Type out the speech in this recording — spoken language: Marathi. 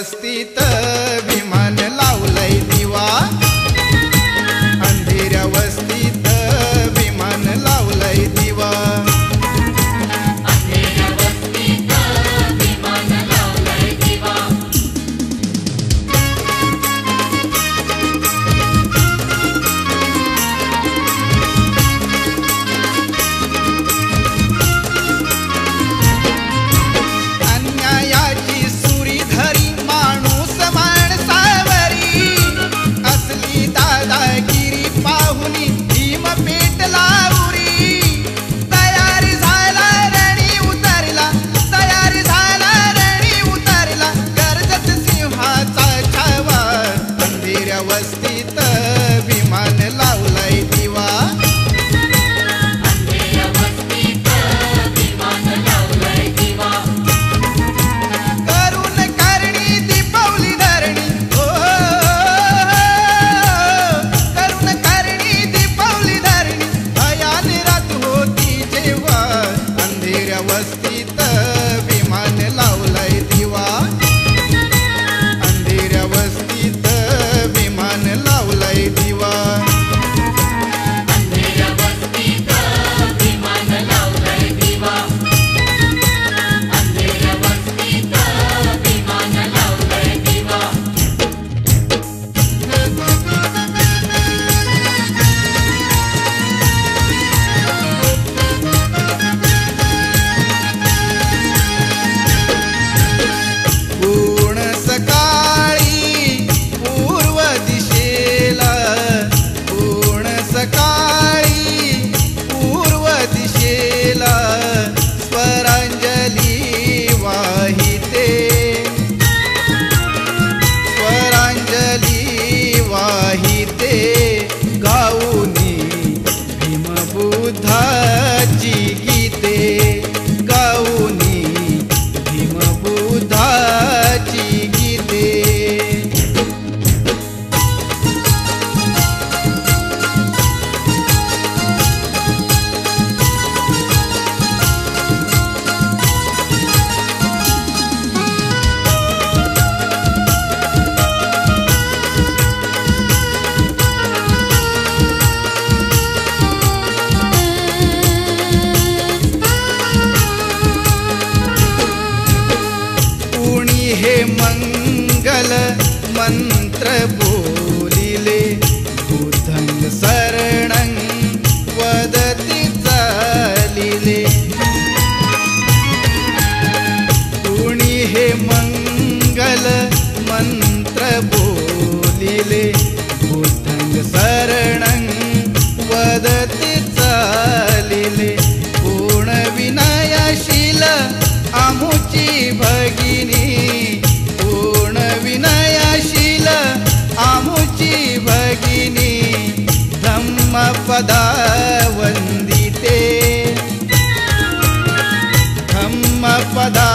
वस्तीत विमान लावलंय दिवा, अंधेऱ्या वस्तीत विमान लावलंय दिवा। वस्तीत विमान लावलंय दिवा, अंधेऱ्या वस्तीत विमान लावलंय दिवा। करून करणी दीपावली धरणी, हो करून करणी दीपावली धरणी, भयान रात होती जेव्हा, अंधेऱ्या वस्तीत विमान लावलंय दिवा, अंधेऱ्या वस्तीत विमान लावलंय दिवा। अंधेऱ्या वस्तीत विमान लावलंय दिवा, अंधेऱ्या वस्तीत विमान लावलंय दिवा। पूर्ण सकाळी पूर्व दिशेला, पूर्ण सकाळी पूर्व दिशेला स्वरांजली वाहिते, स्वरांजली वाहिते, गाऊनी भीमबुद्धाची गीते, गाऊनी भीमबुद्धाची गीते। कुणी हे मंगल मंत्र बोलिले, बुद्धं शरणं वदति चालिले। कुणी हे मंगल मंत्र बोलिले, बुद्धं शरणं वदति चालिले। पूर्ण विनयशील आमुची भगिनी, पूर्ण विनयशील आमुची भगिनी, धम्मपदा वंदिते, धम्मपदा